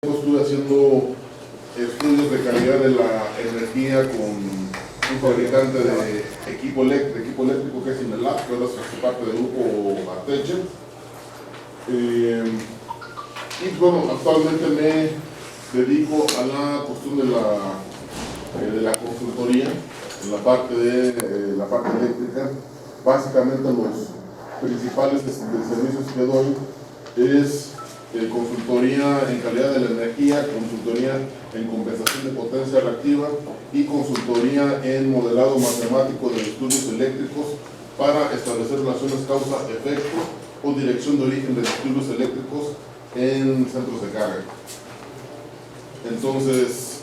Estuve haciendo estudios de calidad de la energía con un fabricante de equipo eléctrico que es Inelab, que ahora es parte del grupo Ateche. Y bueno, actualmente me dedico a la cuestión de la consultoría en la parte eléctrica. Básicamente los principales servicios que doy es consultoría en calidad de la energía, consultoría en compensación de potencia reactiva y consultoría en modelado matemático de estudios eléctricos para establecer relaciones causa-efecto o dirección de origen de disturbios eléctricos en centros de carga. Entonces,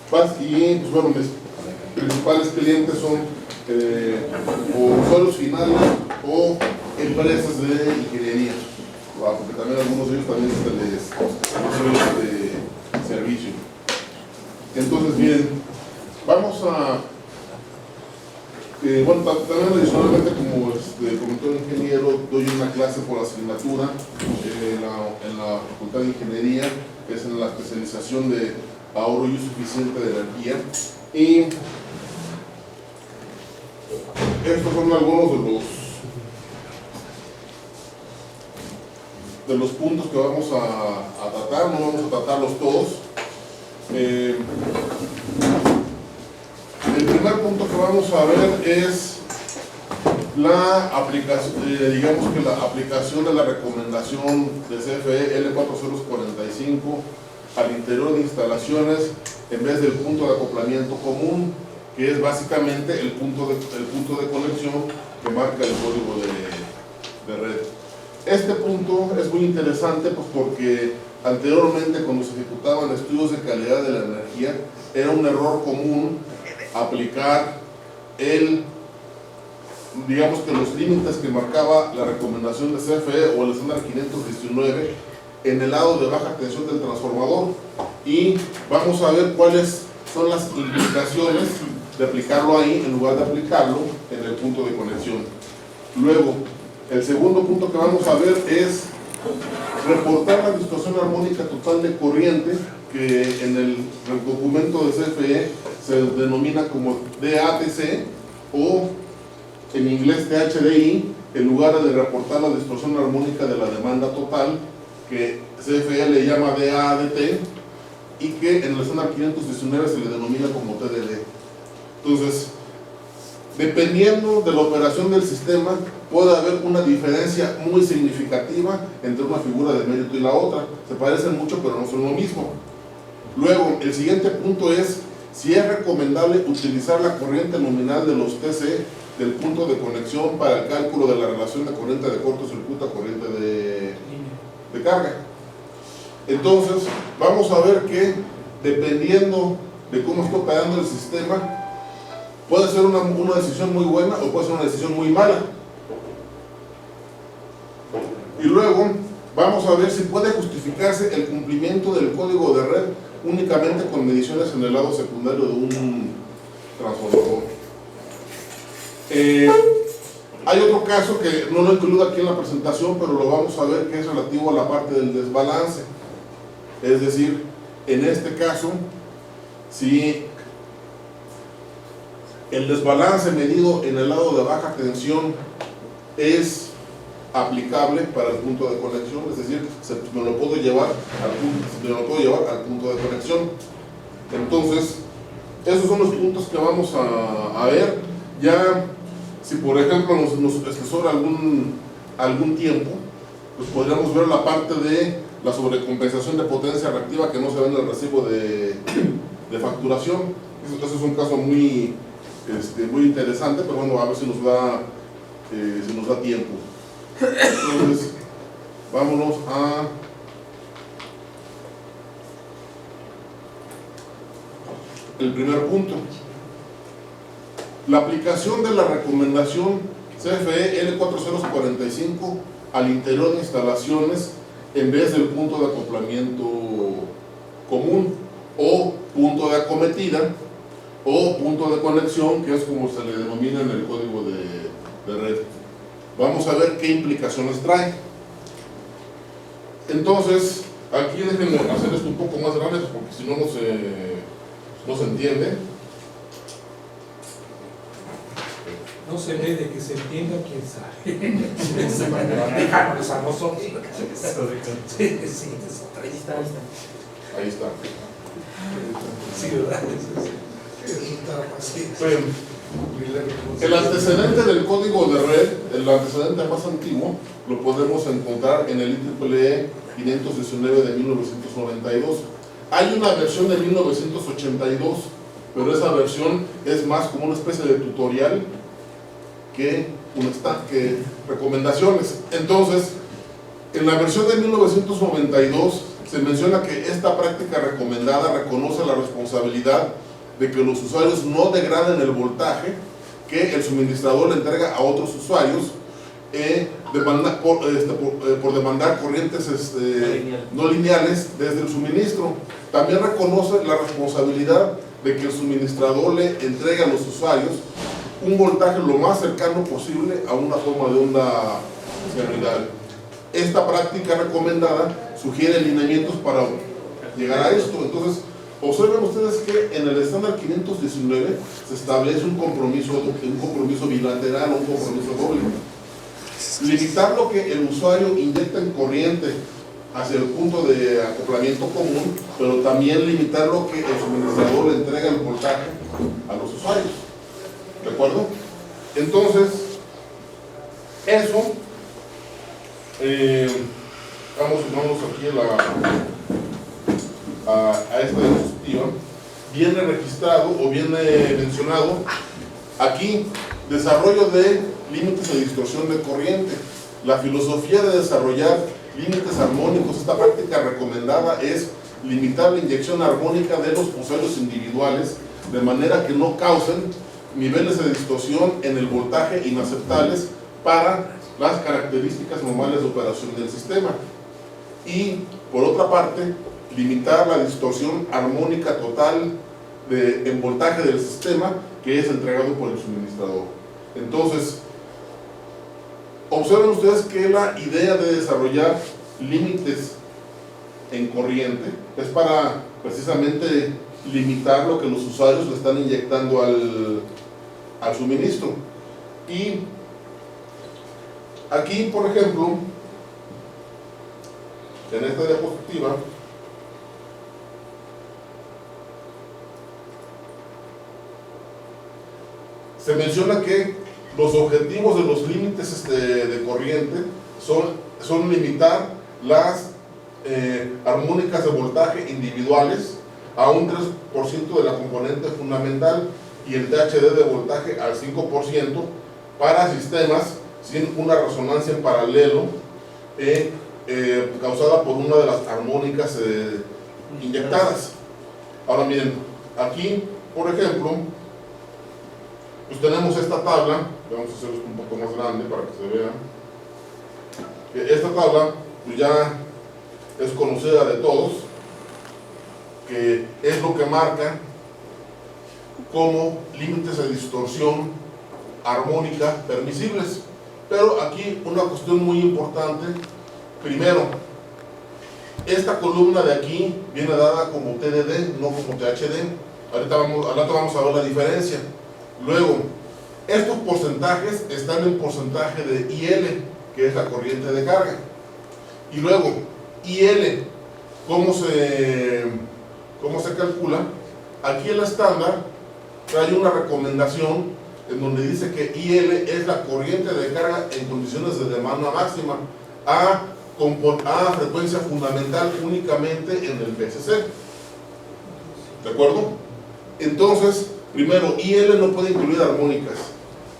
pues bueno, mis principales clientes son o usuarios finales o empresas de ingeniería, porque también algunos de ellos también se les de servicio. Entonces, miren, vamos a bueno, también adicionalmente, como comentó el ingeniero, doy una clase por asignatura en la Facultad de Ingeniería, es en la especialización de ahorro y uso eficiente de energía. Y estos son algunos de los puntos que vamos a tratar. No vamos a tratarlos todos. El primer punto que vamos a ver es la aplicación, digamos que la aplicación de la recomendación de CFE L4045 al interior de instalaciones en vez del punto de acoplamiento común, que es básicamente el punto de conexión que marca el código de red. Este punto es muy interesante pues, porque anteriormente, cuando se ejecutaban estudios de calidad de la energía, era un error común aplicar digamos que los límites que marcaba la recomendación de CFE o el estándar 519 en el lado de baja tensión del transformador, y vamos a ver cuáles son las implicaciones de aplicarlo ahí en lugar de aplicarlo en el punto de conexión. Luego, el segundo punto que vamos a ver es reportar la distorsión armónica total de corriente, que en el documento de CFE se denomina como DATC o en inglés THDI, en lugar de reportar la distorsión armónica de la demanda total, que CFE le llama DADT, y que en el estándar 519 se le denomina como TDD. Entonces, dependiendo de la operación del sistema, puede haber una diferencia muy significativa entre una figura de mérito y la otra. Se parecen mucho, pero no son lo mismo. Luego, el siguiente punto es si es recomendable utilizar la corriente nominal de los TC del punto de conexión para el cálculo de la relación de corriente de cortocircuito a corriente de carga. Entonces, vamos a ver que dependiendo de cómo está operando el sistema, puede ser una decisión muy buena o puede ser una decisión muy mala. Y luego vamos a ver si puede justificarse el cumplimiento del código de red únicamente con mediciones en el lado secundario de un transformador. Hay otro caso que no lo incluyo aquí en la presentación, pero lo vamos a ver, que es relativo a la parte del desbalance. Es decir, en este caso, si el desbalance medido en el lado de baja tensión es aplicable para el punto de conexión, es decir, me lo puedo llevar al punto de conexión. Entonces, esos son los puntos que vamos a ver. Ya, si por ejemplo nos espesora algún tiempo, pues podríamos ver la parte de la sobrecompensación de potencia reactiva que no se ve en el recibo de facturación. Eso es un caso muy interesante, pero bueno, a ver si nos da tiempo. Entonces, vámonos a el primer punto. La aplicación de la recomendación CFE L4045 al interior de instalaciones en vez del punto de acoplamiento común o punto de acometida o punto de conexión, que es como se le denomina en el código de red. Vamos a ver qué implicaciones trae. Entonces, aquí déjenme hacer esto un poco no se entiende. No se ve de que se entienda, quién sabe. Déjanos a nosotros. Sí, ahí está. Ahí está. Sí, ¿verdad? Sí. Bien. El antecedente del código de red, el antecedente más antiguo, lo podemos encontrar en el IEEE 519 de 1992. Hay una versión de 1982, pero esa versión es más como una especie de tutorial que recomendaciones. Entonces, en la versión de 1992 se menciona que esta práctica recomendada reconoce la responsabilidad de que los usuarios no degraden el voltaje que el suministrador le entrega a otros usuarios por demandar corrientes no lineales desde el suministro. También reconoce la responsabilidad de que el suministrador le entregue a los usuarios un voltaje lo más cercano posible a una forma de onda sinusoidal. Esta práctica recomendada sugiere lineamientos para llegar a esto. Entonces, observen ustedes que en el estándar 519 se establece un compromiso bilateral o un compromiso doble. Limitar lo que el usuario inyecta en corriente hacia el punto de acoplamiento común, pero también limitar lo que el suministrador le entrega el voltaje a los usuarios. ¿De acuerdo? Entonces, eso, vamos aquí a esta diapositiva, viene registrado o viene mencionado aquí, desarrollo de límites de distorsión de corriente. La filosofía de desarrollar límites armónicos, esta práctica recomendada es limitar la inyección armónica de los usuarios individuales de manera que no causen niveles de distorsión en el voltaje inaceptables para las características normales de operación del sistema. Y por otra parte, limitar la distorsión armónica total en voltaje del sistema que es entregado por el suministrador. Entonces, observen ustedes que la idea de desarrollar límites en corriente es para precisamente limitar lo que los usuarios le están inyectando al suministro. Y aquí, por ejemplo, en esta diapositiva, se menciona que los objetivos de los límites de corriente son limitar las armónicas de voltaje individuales a un 3% de la componente fundamental y el THD de voltaje al 5% para sistemas sin una resonancia en paralelo causada por una de las armónicas inyectadas. Ahora miren, aquí, por ejemplo, pues tenemos esta tabla, vamos a hacerlo un poco más grande para que se vea. Esta tabla pues ya es conocida de todos, que es lo que marca como límites de distorsión armónica permisibles. Pero aquí una cuestión muy importante. Primero, esta columna de aquí viene dada como TDD, no como THD. Al rato vamos a ver la diferencia. Luego, estos porcentajes están en porcentaje de IL, que es la corriente de carga. Y luego, IL, ¿cómo se calcula? Aquí el estándar trae una recomendación en donde dice que IL es la corriente de carga en condiciones de demanda máxima a frecuencia fundamental únicamente en el PCC. ¿De acuerdo? Entonces, primero, IL no puede incluir armónicas.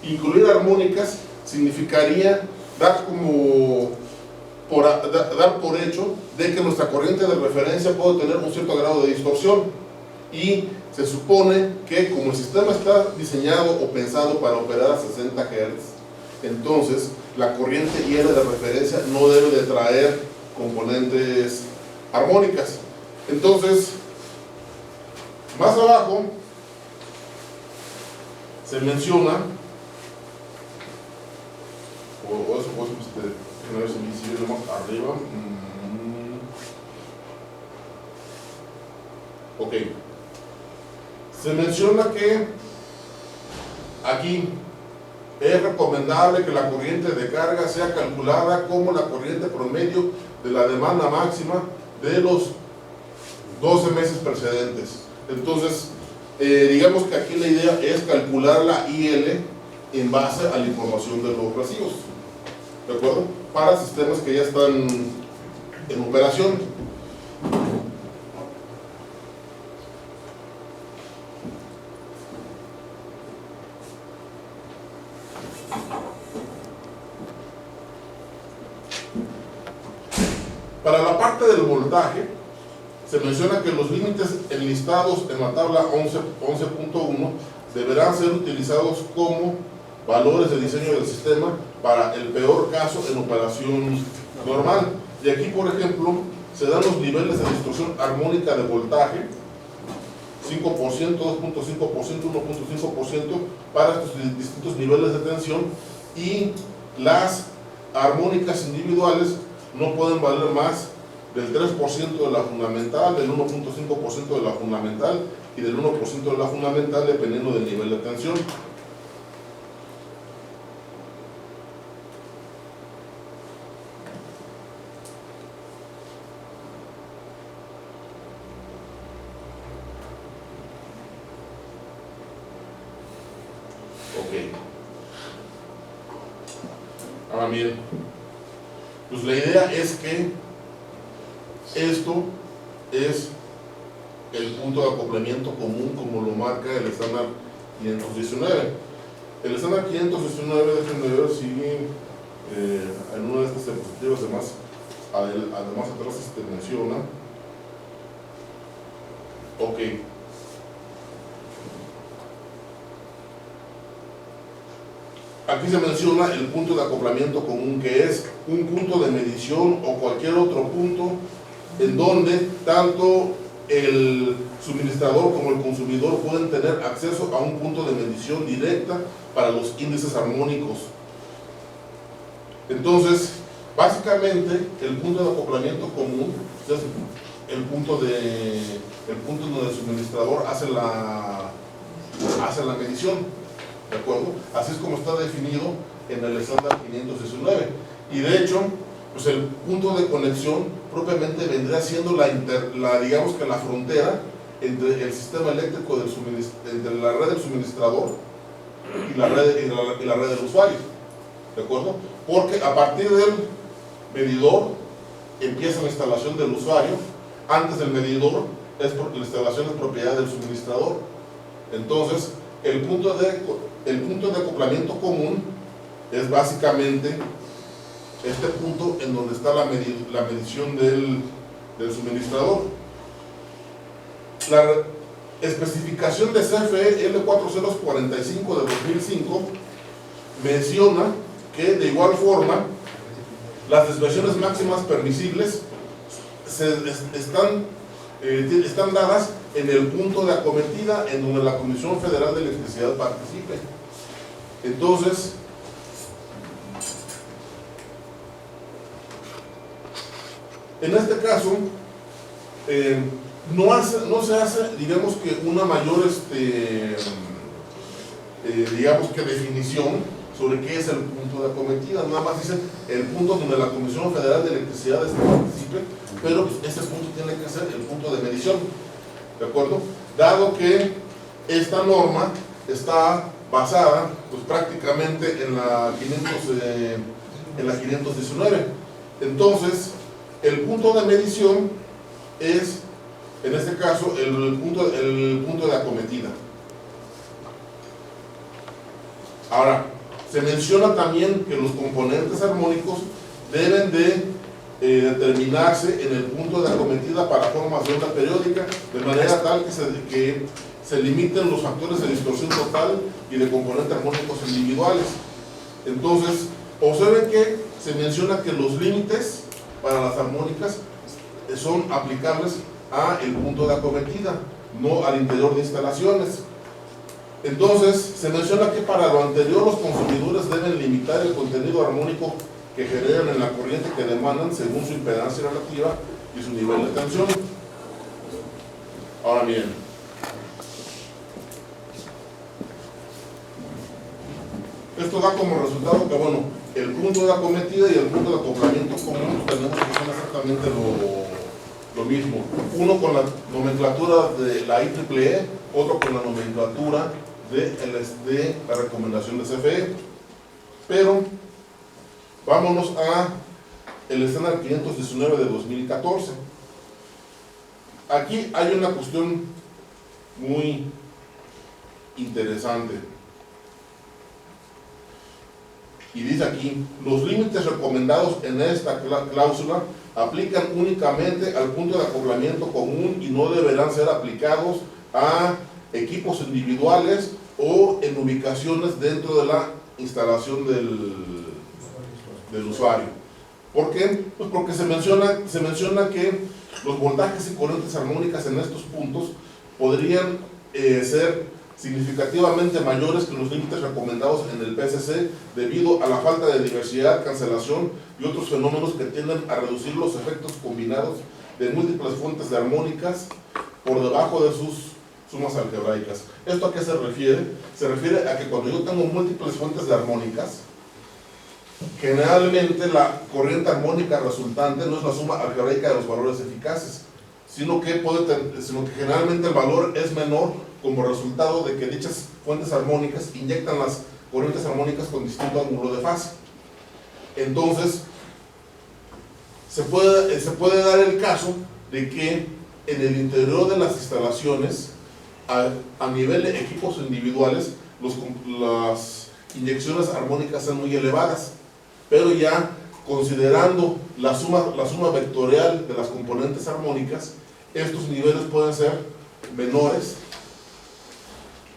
Incluir armónicas significaría dar por hecho de que nuestra corriente de referencia puede tener un cierto grado de distorsión, y se supone que como el sistema está diseñado o pensado para operar a 60 Hz, entonces la corriente IL de referencia no debe de traer componentes armónicas. Entonces, más abajo se menciona, o eso pues, déjenme ver si arriba. Ok. Se menciona que aquí es recomendable que la corriente de carga sea calculada como la corriente promedio de la demanda máxima de los 12 meses precedentes. Entonces, digamos que aquí la idea es calcular la IL en base a la información de los recibos, ¿de acuerdo? Para sistemas que ya están en operación. Para la parte del voltaje, se menciona que los límites enlistados en la tabla 11.1 deberán ser utilizados como valores de diseño del sistema para el peor caso en operación normal. Y aquí, por ejemplo, se dan los niveles de distorsión armónica de voltaje, 5%, 2.5%, 1.5% para estos distintos niveles de tensión, y las armónicas individuales no pueden valer más del 3% de la fundamental, del 1.5% de la fundamental y del 1% de la fundamental, dependiendo del nivel de tensión. Ok. Ahora miren, pues la idea es que esto es el punto de acoplamiento común, como lo marca el estándar 519. El estándar 519, déjenme ver si en una de estas diapositivas además atrás se menciona. Ok. Aquí se menciona el punto de acoplamiento común, que es un punto de medición o cualquier otro punto en donde tanto el suministrador como el consumidor pueden tener acceso a un punto de medición directa para los índices armónicos. Entonces, básicamente, el punto de acoplamiento común es el punto donde el suministrador hace la medición, ¿de acuerdo? Así es como está definido en el estándar 519. Y de hecho, pues el punto de conexión propiamente vendría siendo digamos que la frontera entre el sistema eléctrico entre la red del suministrador y la red del usuario, ¿de acuerdo? Porque a partir del medidor empieza la instalación del usuario. Antes del medidor, la instalación es propiedad del suministrador. Entonces, el punto de acoplamiento común es básicamente este punto en donde está la medición del suministrador. La especificación de CFE L4045 de 2005 menciona que de igual forma las desviaciones máximas permisibles están dadas en el punto de acometida en donde la Comisión Federal de Electricidad participe. Entonces, en este caso, no se hace, digamos que una mayor, digamos que definición sobre qué es el punto de acometida. Nada más dice el punto donde la Comisión Federal de Electricidad participe, pero pues ese punto tiene que ser el punto de medición, ¿de acuerdo? Dado que esta norma está basada pues prácticamente en la 519. Entonces, el punto de medición es, en este caso, el punto de acometida. Ahora, se menciona también que los componentes armónicos deben de determinarse en el punto de acometida para formas de onda periódica, de manera tal que se limiten los factores de distorsión total y de componentes armónicos individuales. Entonces, observen que se menciona que los límites para las armónicas son aplicables a el punto de acometida, no al interior de instalaciones. Entonces, se menciona que para lo anterior los consumidores deben limitar el contenido armónico que generan en la corriente que demandan según su impedancia relativa y su nivel de tensión. Ahora miren, esto da como resultado que, bueno, el punto de acometida y el punto de acoplamiento común tenemos que son exactamente lo mismo. Uno con la nomenclatura de la IEEE, otro con la nomenclatura de la recomendación de CFE. Pero vámonos a el estándar 519 de 2014. Aquí hay una cuestión muy interesante. Y dice aquí, los límites recomendados en esta cláusula aplican únicamente al punto de acoplamiento común y no deberán ser aplicados a equipos individuales o en ubicaciones dentro de la instalación del usuario. ¿Por qué? Pues porque se menciona que los voltajes y corrientes armónicas en estos puntos podrían ser significativamente mayores que los límites recomendados en el PSC debido a la falta de diversidad, cancelación y otros fenómenos que tienden a reducir los efectos combinados de múltiples fuentes de armónicas por debajo de sus sumas algebraicas. ¿Esto a qué se refiere? Se refiere a que cuando yo tengo múltiples fuentes de armónicas, generalmente la corriente armónica resultante no es la suma algebraica de los valores eficaces, sino que generalmente el valor es menor como resultado de que dichas fuentes armónicas inyectan las corrientes armónicas con distinto ángulo de fase. Entonces, se puede dar el caso de que en el interior de las instalaciones, a nivel de equipos individuales, las inyecciones armónicas sean muy elevadas, pero ya considerando la suma vectorial de las componentes armónicas, estos niveles pueden ser menores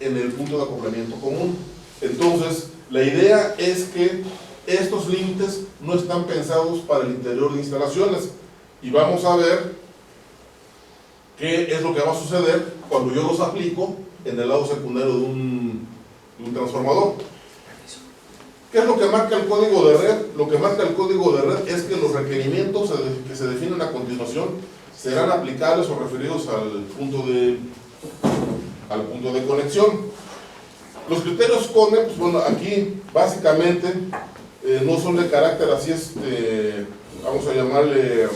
en el punto de acoplamiento común. Entonces, la idea es que estos límites no están pensados para el interior de instalaciones, y vamos a ver qué es lo que va a suceder cuando yo los aplico en el lado secundario de un transformador. ¿Qué es lo que marca el código de red? Lo que marca el código de red es que los requerimientos que se definen a continuación serán aplicables o referidos al punto de conexión. Los criterios CONE, pues bueno, aquí básicamente no son de carácter así, vamos a llamarle,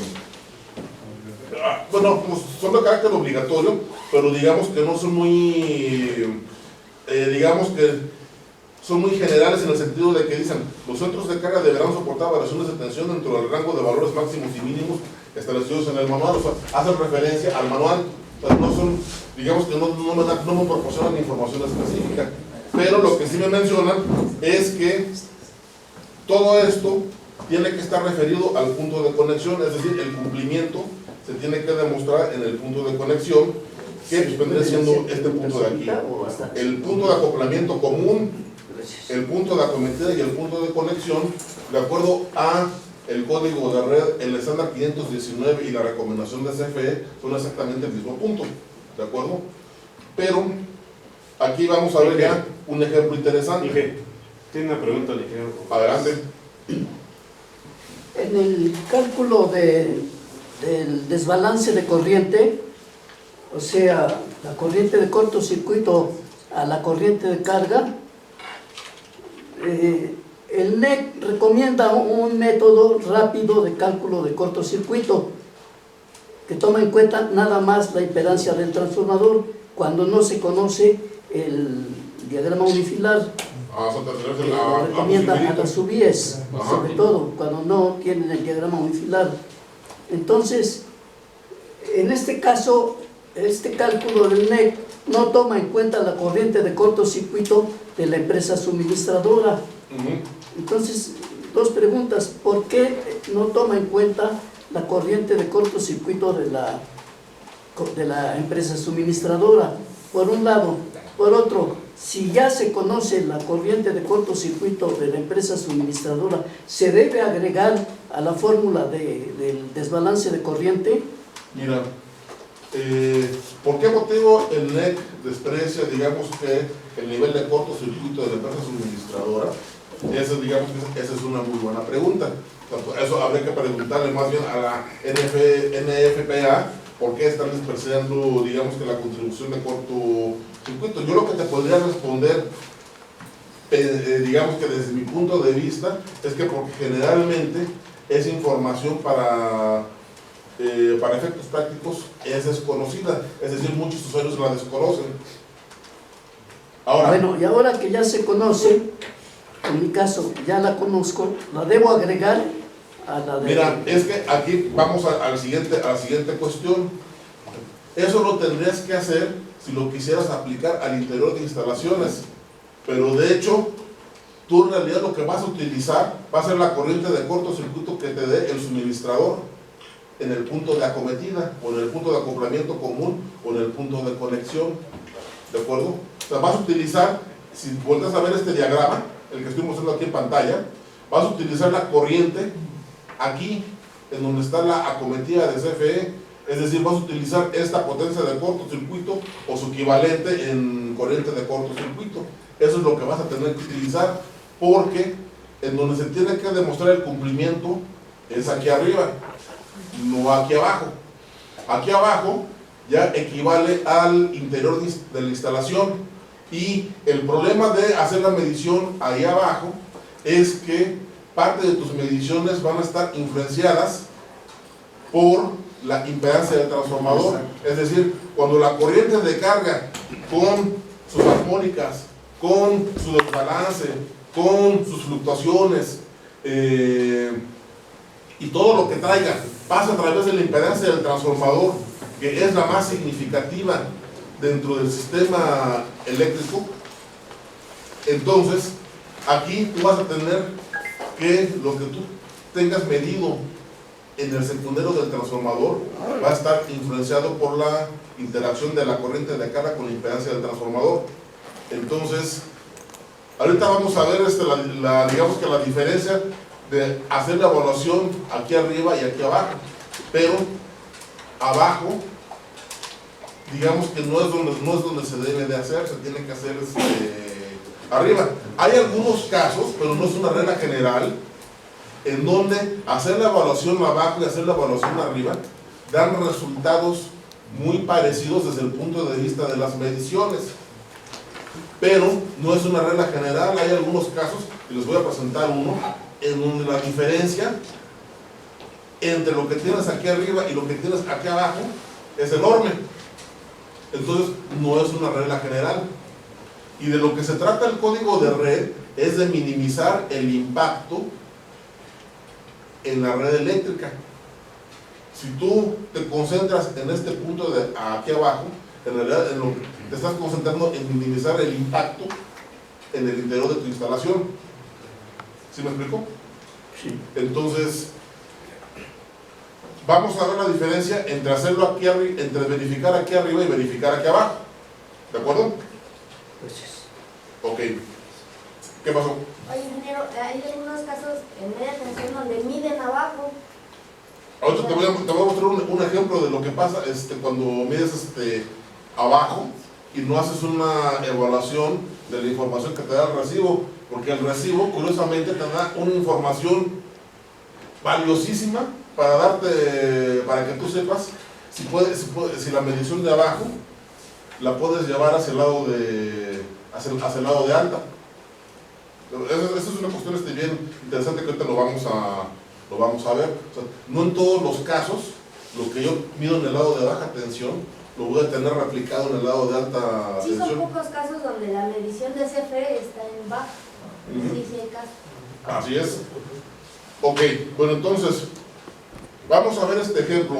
bueno, pues son de carácter obligatorio, pero digamos que no son muy, digamos que son muy generales en el sentido de que dicen, los centros de carga deberán soportar variaciones de tensión dentro del rango de valores máximos y mínimos establecidos en el manual. O sea, hacen referencia al manual, o sea, no son, digamos que no me proporcionan información específica, pero lo que sí me mencionan es que todo esto tiene que estar referido al punto de conexión, es decir, el cumplimiento se tiene que demostrar en el punto de conexión, que pues vendría siendo este punto de aquí, el punto de acoplamiento común, el punto de acometida y el punto de conexión, de acuerdo a el código de red, el estándar 519 y la recomendación de CFE son exactamente el mismo punto, ¿de acuerdo? Pero aquí vamos a ver ya un ejemplo interesante. Tiene una pregunta al ingeniero. Adelante. En el cálculo del desbalance de corriente, o sea, la corriente de cortocircuito a la corriente de carga, el NEC recomienda un método rápido de cálculo de cortocircuito que toma en cuenta nada más la impedancia del transformador cuando no se conoce el diagrama unifilar. Lo recomienda a las UBIES, sobre todo cuando no tienen el diagrama unifilar. Entonces, en este caso, este cálculo del NEC no toma en cuenta la corriente de cortocircuito de la empresa suministradora. Entonces, dos preguntas: ¿por qué no toma en cuenta la corriente de cortocircuito de la empresa suministradora? Por un lado. Por otro, si ya se conoce la corriente de cortocircuito de la empresa suministradora, ¿se debe agregar a la fórmula del desbalance de corriente? Mira, ¿por qué motivo el NEC desprecia, digamos, que el nivel de cortocircuito de la empresa suministradora? Esa es una muy buena pregunta. Eso habría que preguntarle más bien a la NFPA, por qué están despreciando, digamos, que la contribución de cortocircuito. Yo lo que te podría responder, digamos que desde mi punto de vista, es que porque generalmente esa información para efectos prácticos es desconocida, es decir, muchos usuarios la desconocen. Ahora, bueno, y ahora que ya se conoce, en mi caso ya la conozco, la debo agregar a la de... mira, es que aquí vamos a la siguiente cuestión. Eso lo tendrías que hacer si lo quisieras aplicar al interior de instalaciones, pero de hecho, tú en realidad lo que vas a utilizar va a ser la corriente de cortocircuito que te dé el suministrador en el punto de acometida, o en el punto de acoplamiento común, o en el punto de conexión, ¿de acuerdo? O sea, vas a utilizar, si vueltas a ver este diagrama, el que estoy mostrando aquí en pantalla, vas a utilizar la corriente aquí, en donde está la acometida de CFE, es decir, vas a utilizar esta potencia de cortocircuito o su equivalente en corriente de cortocircuito. Eso es lo que vas a tener que utilizar, porque en donde se tiene que demostrar el cumplimiento es aquí arriba, no aquí abajo. Aquí abajo ya equivale al interior de la instalación, y el problema de hacer la medición ahí abajo es que parte de tus mediciones van a estar influenciadas por la impedancia del transformador. Es decir, cuando la corriente de carga con sus armónicas, con su desbalance, con sus fluctuaciones y todo lo que traiga pasa a través de la impedancia del transformador, que es la más significativa dentro del sistema eléctrico, entonces aquí tú vas a tener que lo que tú tengas medido en el secundero del transformador va a estar influenciado por la interacción de la corriente de carga con la impedancia del transformador. Entonces, ahorita vamos a ver digamos que la diferencia de hacer la evaluación aquí arriba y aquí abajo, pero abajo, digamos que no es donde se debe de hacer, se tiene que hacer arriba. Hay algunos casos, pero no es una regla general, en donde hacer la evaluación abajo y hacer la evaluación arriba dan resultados muy parecidos desde el punto de vista de las mediciones, pero no es una regla general. Hay algunos casos, y les voy a presentar uno, en donde la diferencia entre lo que tienes aquí arriba y lo que tienes aquí abajo es enorme. Entonces no es una regla general, y de lo que se trata el código de red es de minimizar el impacto en la red eléctrica. Si tú te concentras en este punto de aquí abajo, en realidad te estás concentrando en minimizar el impacto en el interior de tu instalación. ¿Sí me explico? Sí. Entonces, vamos a ver la diferencia entre hacerlo aquí arriba, entre verificar aquí arriba y verificar aquí abajo. ¿De acuerdo? Pues sí. Ok. ¿Qué pasó? Oye, ingeniero, hay algunos casos en media tensión donde miden abajo. Ahorita te voy a mostrar un ejemplo de lo que pasa cuando mides abajo y no haces una evaluación de la información que te da el recibo, porque el recibo curiosamente te da una información valiosísima para que tú sepas si la medición de abajo la puedes llevar hacia el lado de alta. Esa es una cuestión bien interesante que ahorita lo vamos a ver. O sea, no en todos los casos lo que yo mido en el lado de baja tensión lo voy a tener replicado en el lado de alta Sí, tensión. son pocos casos donde la medición de CFE está en baja. Sí, sí hay casos. Así es. Ok, bueno, entonces vamos a ver este ejemplo.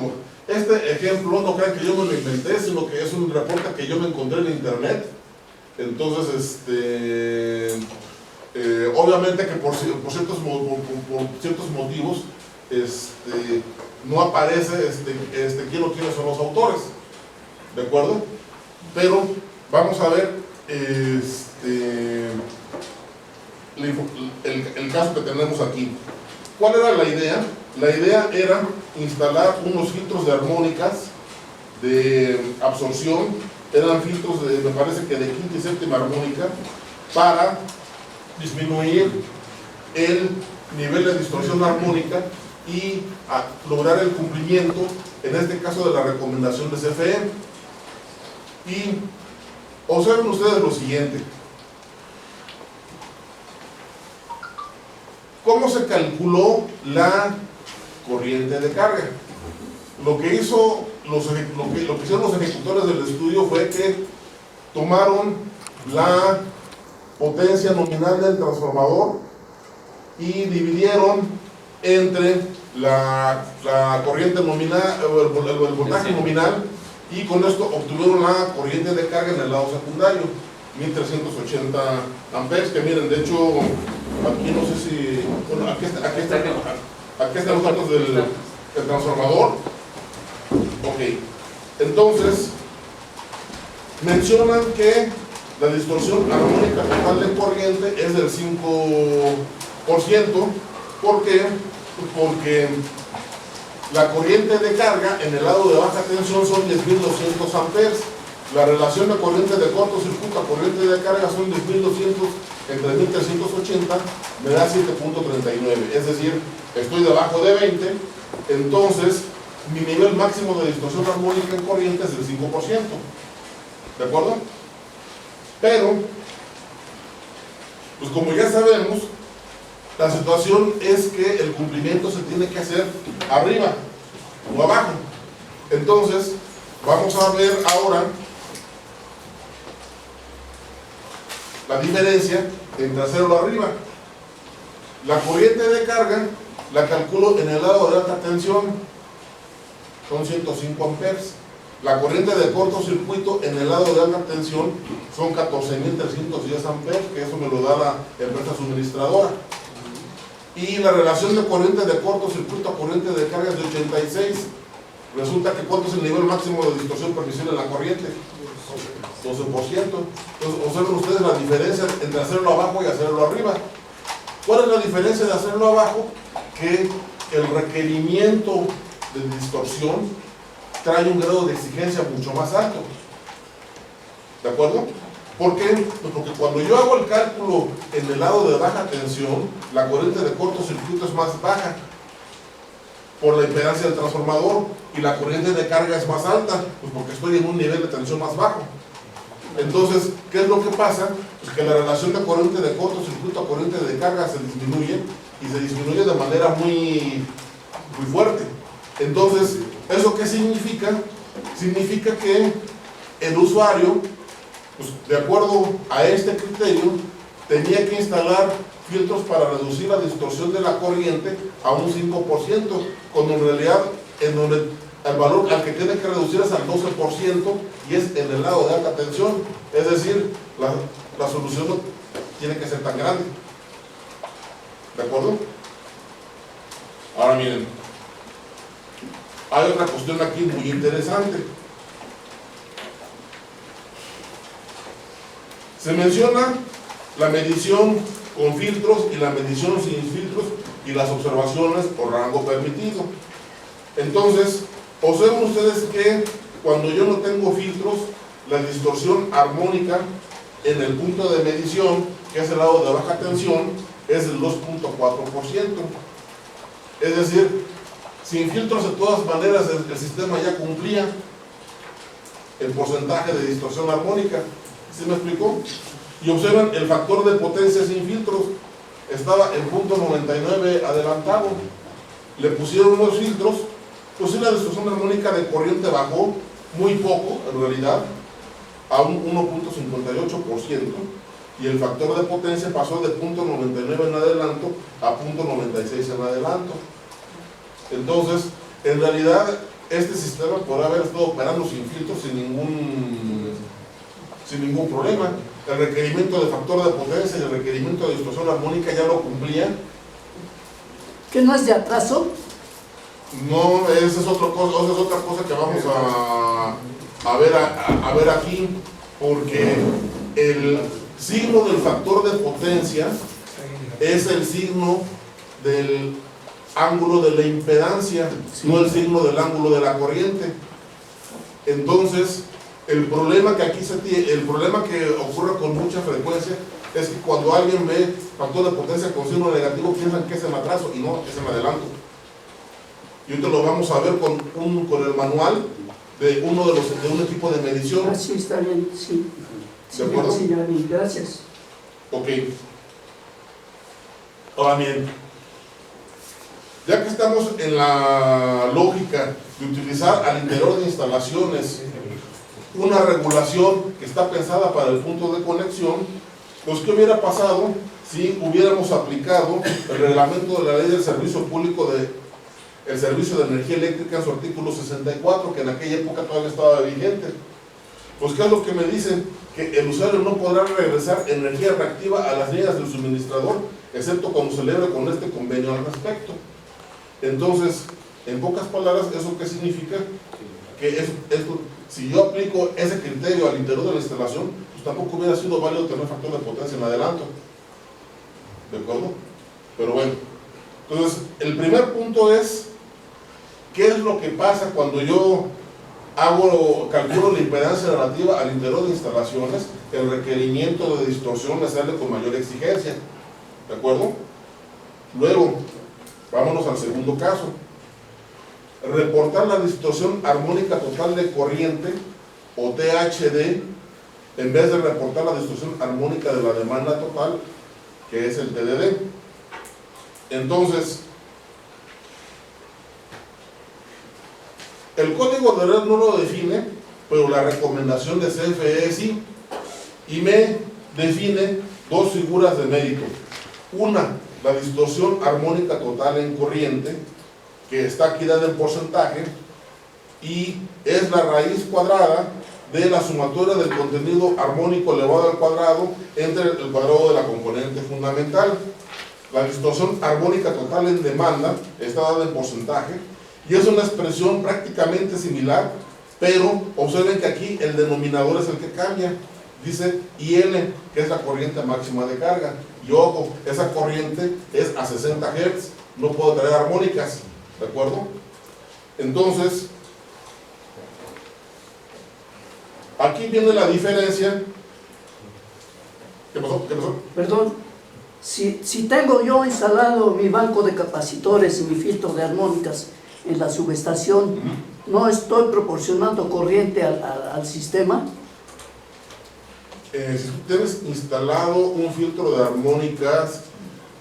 Este ejemplo no crean que yo me lo inventé, sino que es un reporte que yo me encontré en internet. Entonces, obviamente que por ciertos motivos no aparece quién o quiénes son los autores, ¿de acuerdo? Pero vamos a ver el caso que tenemos aquí. ¿Cuál era la idea? La idea era instalar unos filtros de armónicas de absorción. Eran filtros me parece que de quinta y séptima armónica, para disminuir el nivel de distorsión armónica y lograr el cumplimiento en este caso de la recomendación de CFE. Y observen ustedes lo siguiente. ¿Cómo se calculó la corriente de carga? Lo que hicieron los ejecutores del estudio fue que tomaron la potencia nominal del transformador y dividieron entre la corriente nominal, el voltaje nominal, y con esto obtuvieron la corriente de carga en el lado secundario, 1380 amperes, que miren, de hecho, aquí no sé si, bueno, aquí están los datos del transformador. Ok, entonces, mencionan que la distorsión armónica total de corriente es del 5%. ¿Por qué? Porque la corriente de carga en el lado de baja tensión son 10.200 amperes. La relación de corriente de cortocircuito a corriente de carga son 10.200 entre 1.380, me da 7.39. Es decir, estoy debajo de 20, entonces mi nivel máximo de distorsión armónica en corriente es del 5%. ¿De acuerdo? Pero, pues como ya sabemos, la situación es que el cumplimiento se tiene que hacer arriba o abajo. Entonces, vamos a ver ahora la diferencia entre hacerlo arriba. La corriente de carga la calculo en el lado de alta tensión, son 105 amperes. La corriente de cortocircuito en el lado de alta tensión son 14.310 amperes, que eso me lo da la empresa suministradora. Y la relación de corriente de cortocircuito a corriente de carga es de 86. Resulta que ¿cuánto es el nivel máximo de distorsión permisible en la corriente? 12%. Entonces, observen ustedes la diferencia entre hacerlo abajo y hacerlo arriba. ¿Cuál es la diferencia de hacerlo abajo? Que el requerimiento de distorsión trae un grado de exigencia mucho más alto. ¿De acuerdo? ¿Por qué? Pues porque cuando yo hago el cálculo en el lado de baja tensión, la corriente de cortocircuito es más baja por la impedancia del transformador, y la corriente de carga es más alta, pues porque estoy en un nivel de tensión más bajo. Entonces, ¿qué es lo que pasa? Pues que la relación de corriente de cortocircuito a corriente de carga se disminuye, y se disminuye de manera muy fuerte. Entonces, ¿eso qué significa? Significa que el usuario, pues, de acuerdo a este criterio, tenía que instalar filtros para reducir la distorsión de la corriente a un 5%, cuando en realidad en donde el valor al que tiene que reducir es al 12%, y es en el lado de alta tensión. Es decir, la solución no tiene que ser tan grande. ¿De acuerdo? Ahora miren, hay otra cuestión aquí muy interesante. Se menciona la medición con filtros y la medición sin filtros y las observaciones por rango permitido. Entonces, observen ustedes que cuando yo no tengo filtros, la distorsión armónica en el punto de medición, que es el lado de baja tensión, es del 2.4%. Es decir, sin filtros de todas maneras el sistema ya cumplía el porcentaje de distorsión armónica. ¿Sí me explicó? Y observen el factor de potencia sin filtros, estaba en 0.99 adelantado. Le pusieron unos filtros, pues sí, la distorsión armónica de corriente bajó muy poco, en realidad, a un 1.58%, y el factor de potencia pasó de 0.99 en adelanto a 0.96 en adelanto. Entonces, en realidad, este sistema podrá haber estado operando sin filtros sin ningún problema. El requerimiento de factor de potencia y el requerimiento de distorsión armónica ya lo cumplía. ¿Que no es de atraso? No, esa es otra cosa que vamos a ver aquí, porque el signo del factor de potencia es el signo del ángulo de la impedancia, no el signo del ángulo de la corriente. Entonces, el problema que ocurre con mucha frecuencia es que cuando alguien ve factor de potencia con signo negativo, piensan que es en atraso, y no, es en adelanto. Y ahorita lo vamos a ver con el manual de un equipo de medición. Ah, sí, está bien, sí. ¿De acuerdo? Sí, ya vi, gracias. Ok. Ahora bien, ya que estamos en la lógica de utilizar al interior de instalaciones una regulación que está pensada para el punto de conexión, pues ¿qué hubiera pasado si hubiéramos aplicado el reglamento de la ley del servicio público el servicio de energía eléctrica en su artículo 64, que en aquella época todavía estaba vigente? Pues ¿qué es lo que me dicen? Que el usuario no podrá regresar energía reactiva a las líneas del suministrador, excepto cuando celebre con este convenio al respecto. Entonces, en pocas palabras, ¿eso qué significa? Que si yo aplico ese criterio al interior de la instalación, pues tampoco hubiera sido válido tener factor de potencia en adelanto. ¿De acuerdo? Pero bueno, entonces, el primer punto es, ¿qué es lo que pasa cuando yo calculo la impedancia relativa al interior de instalaciones? El requerimiento de distorsión me sale con mayor exigencia. ¿De acuerdo? Luego, vámonos al segundo caso. Reportar la distorsión armónica total de corriente, o THD, en vez de reportar la distorsión armónica de la demanda total, que es el TDD. Entonces, el código de red no lo define, pero la recomendación de CFE sí, y me define dos figuras de mérito. Una, la distorsión armónica total en corriente, que está aquí dada en porcentaje, y es la raíz cuadrada de la sumatoria del contenido armónico elevado al cuadrado entre el cuadrado de la componente fundamental. La distorsión armónica total en demanda está dada en porcentaje, y es una expresión prácticamente similar, pero observen que aquí el denominador es el que cambia. Dice IN, que es la corriente máxima de carga, y ojo, esa corriente es a 60 Hz, no puedo traer armónicas, ¿de acuerdo? Entonces, aquí viene la diferencia. ¿Qué pasó? ¿Qué pasó? Perdón, si tengo yo instalado mi banco de capacitores y mi filtro de armónicas en la subestación, ¿no estoy proporcionando corriente al sistema? Si tú tienes instalado un filtro de armónicas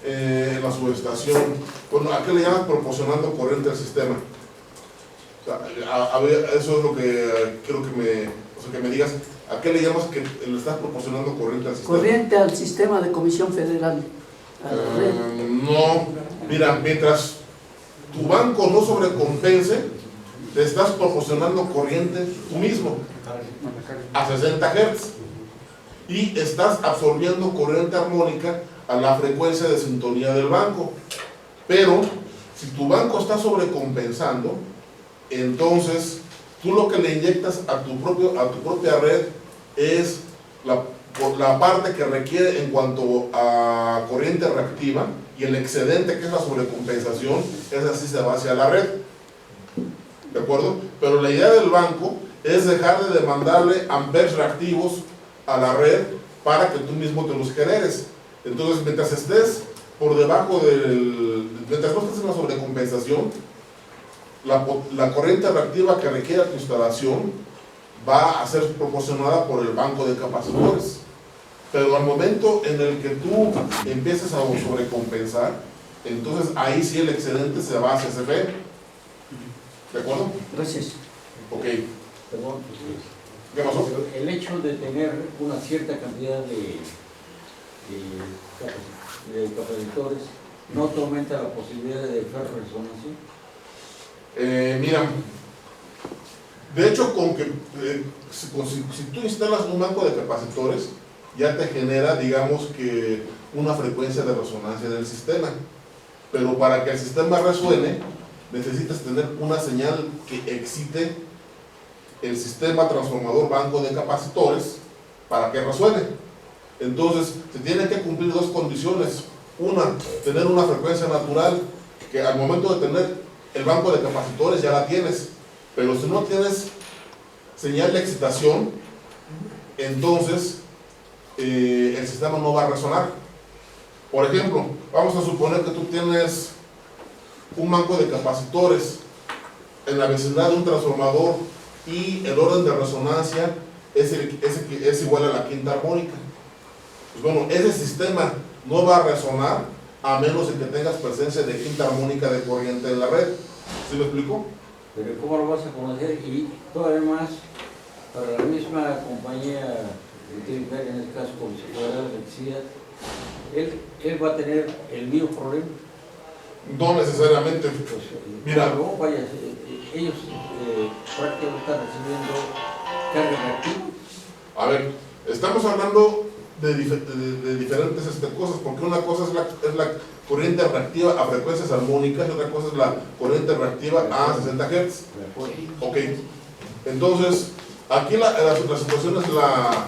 en la subestación, bueno, ¿a qué le llamas proporcionando corriente al sistema? O sea, eso es lo que quiero que me digas. ¿A qué le llamas que le estás proporcionando corriente al sistema? Corriente al sistema de Comisión Federal. A la red. No, mira, mientras tu banco no sobrecompense, te estás proporcionando corriente tú mismo a 60 Hz y estás absorbiendo corriente armónica a la frecuencia de sintonía del banco. Pero si tu banco está sobrecompensando, entonces tú lo que le inyectas a tu propia red es la parte que requiere en cuanto a corriente reactiva, y el excedente, que es la sobrecompensación, es así se va hacia la red. ¿De acuerdo? Pero la idea del banco es dejar de demandarle amperes reactivos a la red para que tú mismo te los generes. Entonces, mientras estés por debajo mientras no estés en la sobrecompensación, la corriente reactiva que requiere tu instalación va a ser proporcionada por el banco de capacitores. Pero al momento en el que tú empieces a sobrecompensar, entonces ahí sí el excedente se va hacia CFE. ¿De acuerdo? Gracias. Ok. Perdón, ¿Qué pasó? el hecho de tener una cierta cantidad de capacitores no te aumenta la posibilidad de ferroresonancia. Mira, de hecho, si tú instalas un banco de capacitores, ya te genera, digamos que, una frecuencia de resonancia del sistema. Pero para que el sistema resuene, necesitas tener una señal que excite el sistema transformador banco de capacitores para que resuene. Entonces, se tienen que cumplir dos condiciones. Una, tener una frecuencia natural, que al momento de tener el banco de capacitores ya la tienes, pero si no tienes señal de excitación, entonces el sistema no va a resonar. Por ejemplo, vamos a suponer que tú tienes un banco de capacitores en la vecindad de un transformador y el orden de resonancia es igual a la quinta armónica. Pues bueno, ese sistema no va a resonar a menos de que tengas presencia de quinta armónica de corriente en la red. ¿Sí me explico? Pero ¿cómo lo vas a conocer? Y todavía más, para la misma compañía utilitaria, en este caso como si fuera electricidad, él va a tener el mismo problema. No necesariamente. Pues, Mira. no, vaya, ellos prácticamente están recibiendo carga reactiva. A ver, estamos hablando de diferentes cosas, porque una cosa es la corriente reactiva a frecuencias armónicas y otra cosa es la corriente reactiva a 60 Hz. Ok, entonces, aquí la situación es la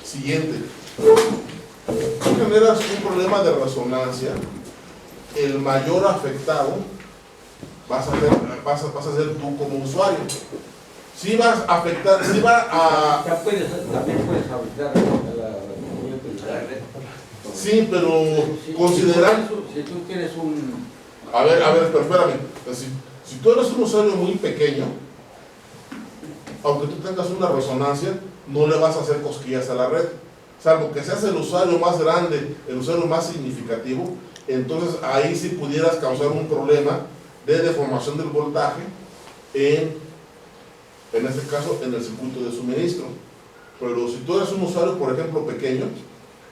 siguiente. Tú generas un problema de resonancia, el mayor afectado vas a ser tú como usuario. Si vas a afectar, si va a... También puedes afectar a la red. Sí, pero Si tú tienes un... A ver, pero espérame. Si tú eres un usuario muy pequeño, aunque tú tengas una resonancia, no le vas a hacer cosquillas a la red. Salvo que seas el usuario más grande, el usuario más significativo, entonces ahí sí pudieras causar un problema de deformación del voltaje en este caso en el circuito de suministro. Pero si tú eres un usuario, por ejemplo, pequeño,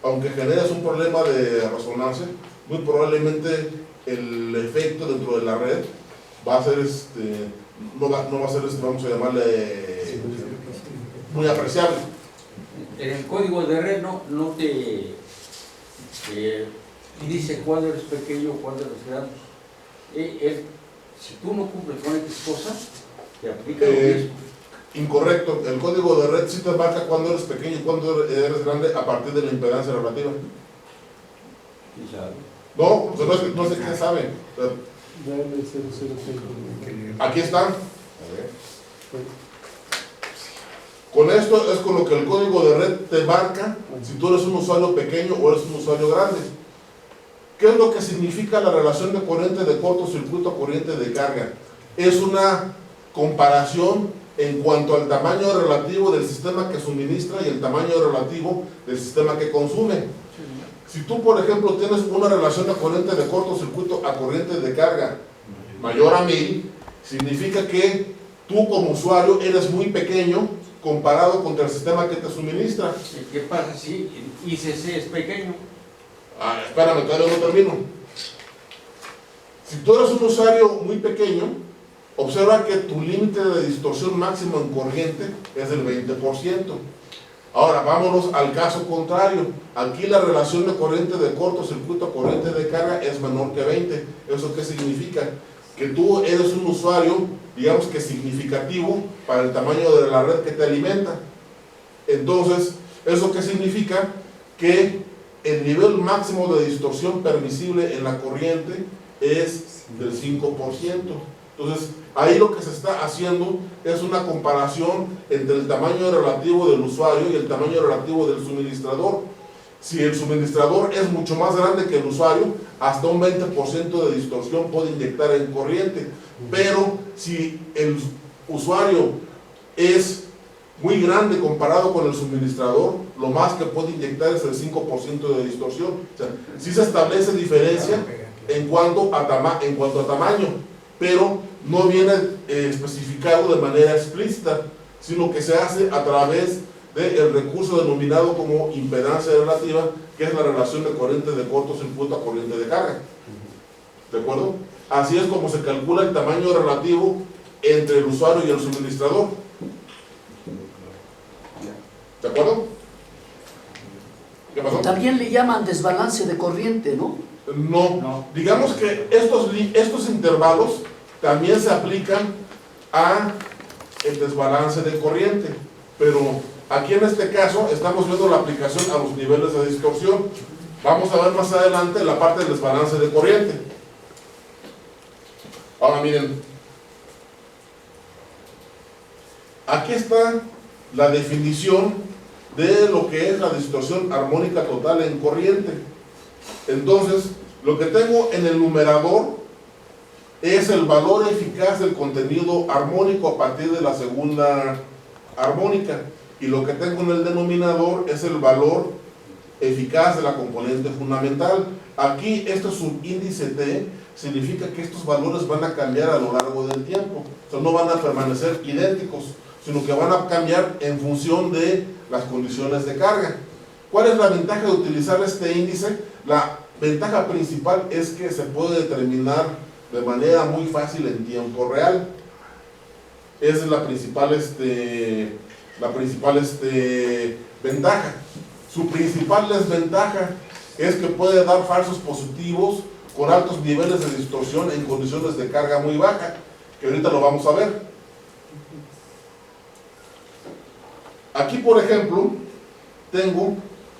aunque generes un problema de resonancia, muy probablemente el efecto dentro de la red va a ser no va a ser vamos a llamarle muy apreciable. En el código de red no te dice cuándo eres pequeño o cuándo eres grande. Si tú no cumples con estas cosas, te aplica lo mismo. Incorrecto, el código de red sí te marca cuándo eres pequeño y cuándo eres grande a partir de la impedancia relativa. ¿Sí sabe? No, pues no sé quién sabe. Aquí está. Con esto es con lo que el código de red te marca si tú eres un usuario pequeño o eres un usuario grande. ¿Qué es lo que significa la relación de corriente de cortocircuito a corriente de carga? Es una comparación en cuanto al tamaño relativo del sistema que suministra y el tamaño relativo del sistema que consume. Si tú, por ejemplo, tienes una relación de corriente de cortocircuito a corriente de carga mayor a 1000, significa que tú como usuario eres muy pequeño comparado contra el sistema que te suministra. ¿Qué pasa si ICC es pequeño? Espérame, todavía no termino. Si tú eres un usuario muy pequeño, observa que tu límite de distorsión máximo en corriente es del 20%. Ahora, vámonos al caso contrario. Aquí la relación de corriente de cortocircuito a corriente de carga es menor que 20. ¿Eso qué significa? Que tú eres un usuario, digamos que significativo para el tamaño de la red que te alimenta. Entonces, ¿eso qué significa? Que el nivel máximo de distorsión permisible en la corriente es del 5%. Entonces, ahí lo que se está haciendo es una comparación entre el tamaño relativo del usuario y el tamaño relativo del suministrador. Si el suministrador es mucho más grande que el usuario, hasta un 20% de distorsión puede inyectar en corriente. Pero si el usuario es muy grande comparado con el suministrador, lo más que puede inyectar es el 5% de distorsión. O sea, sí se establece diferencia en cuanto a tamaño, pero no viene especificado de manera explícita, sino que se hace a través del recurso denominado como impedancia relativa, que es la relación de corriente de cortocircuito a corriente de carga. ¿De acuerdo? Así es como se calcula el tamaño relativo entre el usuario y el suministrador. ¿De acuerdo? ¿Qué pasó? También le llaman desbalance de corriente, ¿no? No. Digamos que estos intervalos también se aplican a el desbalance de corriente, pero aquí en este caso estamos viendo la aplicación a los niveles de distorsión. Vamos a ver más adelante la parte del desbalance de corriente. Ahora miren, aquí está la definición de lo que es la distorsión armónica total en corriente. Entonces, lo que tengo en el numerador es el valor eficaz del contenido armónico a partir de la segunda armónica. Y lo que tengo en el denominador es el valor eficaz de la componente fundamental. Aquí este subíndice T significa que estos valores van a cambiar a lo largo del tiempo. O sea, no van a permanecer idénticos, sino que van a cambiar en función de las condiciones de carga. ¿Cuál es la ventaja de utilizar este índice? La ventaja principal es que se puede determinar de manera muy fácil en tiempo real. Esa es la principal ventaja. Su principal desventaja es que puede dar falsos positivos con altos niveles de distorsión en condiciones de carga muy baja, que ahorita lo vamos a ver. Aquí, por ejemplo, tengo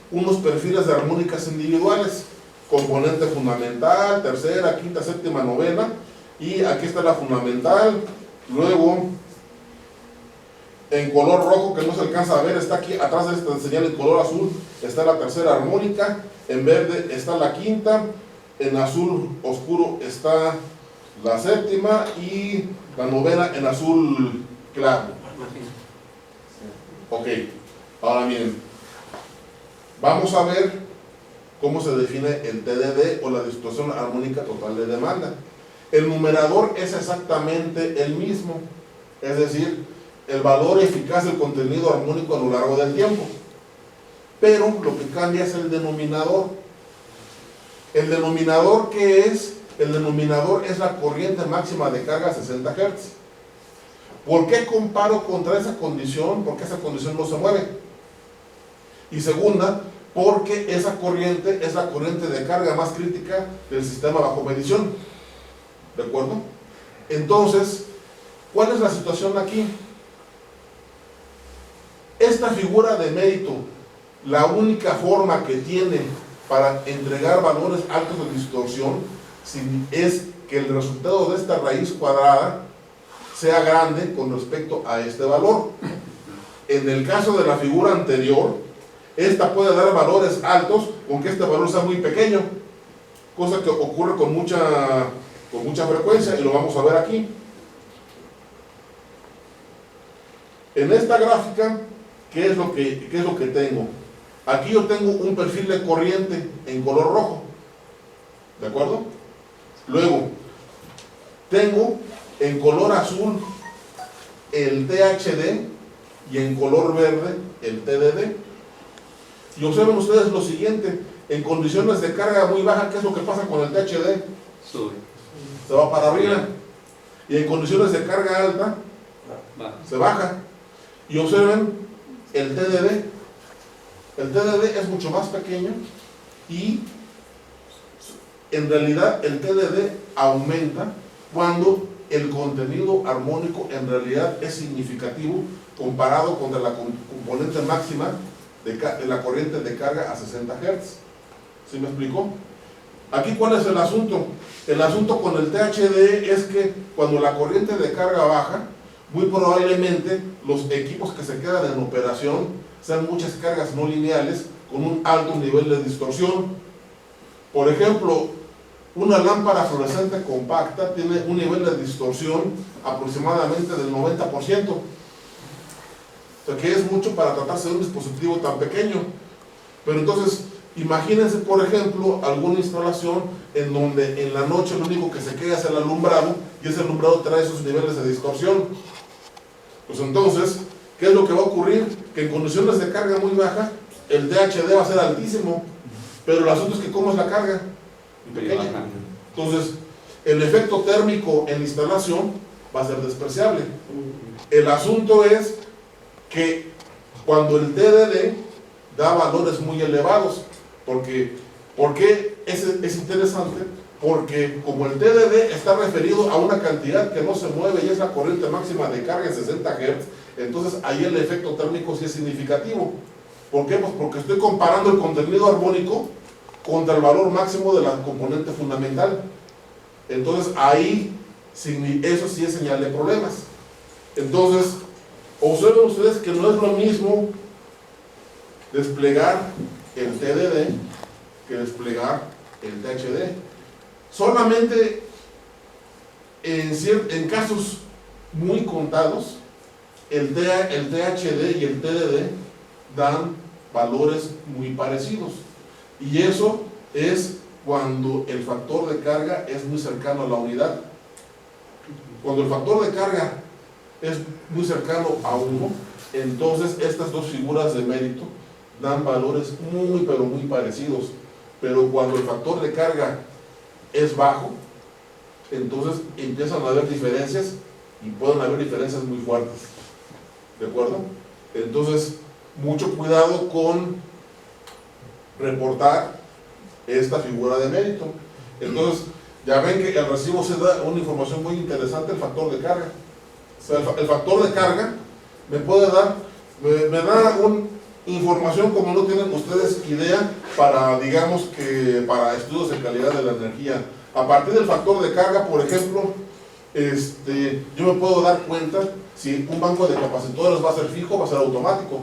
unos perfiles de armónicas individuales, componente fundamental, tercera, quinta, séptima, novena, y aquí está la fundamental. Luego, en color rojo, que no se alcanza a ver, está aquí atrás de esta señal en color azul, está la tercera armónica, en verde está la quinta, en azul oscuro está la séptima y la novena en azul claro. Ok, ahora miren, vamos a ver cómo se define el TDD o la distorsión armónica total de demanda. El numerador es exactamente el mismo, es decir, el valor eficaz del contenido armónico a lo largo del tiempo, pero lo que cambia es el denominador. ¿El denominador qué es? El denominador es la corriente máxima de carga a 60 Hz. ¿Por qué comparo contra esa condición? Porque esa condición no se mueve. Y segunda, porque esa corriente es la corriente de carga más crítica del sistema bajo medición. ¿De acuerdo? Entonces, ¿cuál es la situación aquí? Esta figura de mérito, la única forma que tiene para entregar valores altos de distorsión es que el resultado de esta raíz cuadrada sea grande con respecto a este valor. En el caso de la figura anterior, esta puede dar valores altos con que este valor sea muy pequeño, cosa que ocurre con mucha frecuencia, y lo vamos a ver aquí. En esta gráfica, ¿qué es lo que tengo? Aquí yo tengo un perfil de corriente en color rojo, ¿de acuerdo? Luego, tengo en color azul el THD y en color verde el TDD. Y observen ustedes lo siguiente: en condiciones de carga muy baja, ¿qué es lo que pasa con el THD? Sube. Se va para arriba. Y en condiciones de carga alta, se baja. Y observen el TDD. El TDD es mucho más pequeño y en realidad el TDD aumenta cuando el contenido armónico en realidad es significativo comparado contra la componente máxima de la corriente de carga a 60 Hz. ¿Sí me explicó? Aquí, ¿cuál es el asunto? El asunto con el THD es que cuando la corriente de carga baja, muy probablemente los equipos que se quedan en operación sean muchas cargas no lineales con un alto nivel de distorsión. Por ejemplo, una lámpara fluorescente compacta tiene un nivel de distorsión aproximadamente del 90%. O sea que es mucho para tratarse de un dispositivo tan pequeño. Pero entonces, imagínense, por ejemplo, alguna instalación en donde en la noche lo único que se queda es el alumbrado, y ese alumbrado trae esos niveles de distorsión. Pues entonces, ¿qué es lo que va a ocurrir? Que en condiciones de carga muy baja, el THD va a ser altísimo, pero el asunto es que ¿cómo es la carga? Pequeña. Entonces, el efecto térmico en la instalación va a ser despreciable. El asunto es que cuando el TDD da valores muy elevados, ¿por qué es interesante? Porque como el TDD está referido a una cantidad que no se mueve y es la corriente máxima de carga en 60 Hz, entonces ahí el efecto térmico sí es significativo. ¿Por qué? Pues porque estoy comparando el contenido armónico contra el valor máximo de la componente fundamental. Entonces ahí eso sí es señal de problemas. Entonces, observen ustedes que no es lo mismo desplegar el TDD que desplegar el THD. Solamente en casos muy contados, el THD y el TDD dan valores muy parecidos. Y eso es cuando el factor de carga es muy cercano a la unidad. Cuando el factor de carga es muy cercano a 1, entonces estas dos figuras de mérito dan valores muy, pero muy parecidos. Pero cuando el factor de carga es bajo, entonces empiezan a haber diferencias y pueden haber diferencias muy fuertes. ¿De acuerdo? Entonces, mucho cuidado con reportar esta figura de mérito. Entonces, ya ven que el recibo se da una información muy interesante, el factor de carga. O sea, el factor de carga me puede dar, me da una información como no tienen ustedes idea para, digamos que, para estudios de calidad de la energía. A partir del factor de carga, por ejemplo, yo me puedo dar cuenta si un banco de capacitores va a ser fijo o va a ser automático.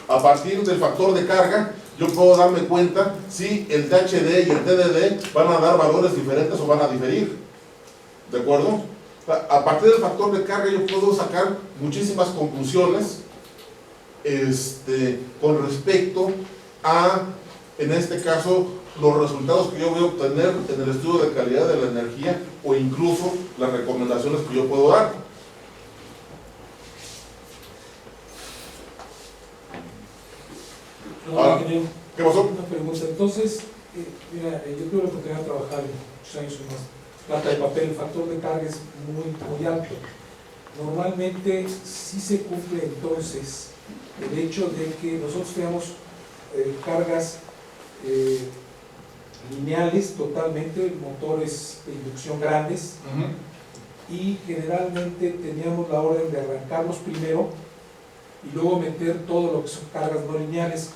A partir del factor de carga, yo puedo darme cuenta si el THD y el TDD van a dar valores diferentes o van a diferir. ¿De acuerdo? A partir del factor de carga yo puedo sacar muchísimas conclusiones con respecto a, en este caso, los resultados que yo voy a obtener en el estudio de calidad de la energía o incluso las recomendaciones que yo puedo dar. Ahora, ¿qué pasó? Una pregunta. Entonces, mira, yo tuve la oportunidad de trabajar muchos años en una planta de papel. El factor de carga es muy alto. Normalmente sí se cumple entonces el hecho de que nosotros tenemos cargas lineales totalmente, motores de inducción grandes, y generalmente teníamos la orden de arrancarlos primero y luego meter todo lo que son cargas no lineales,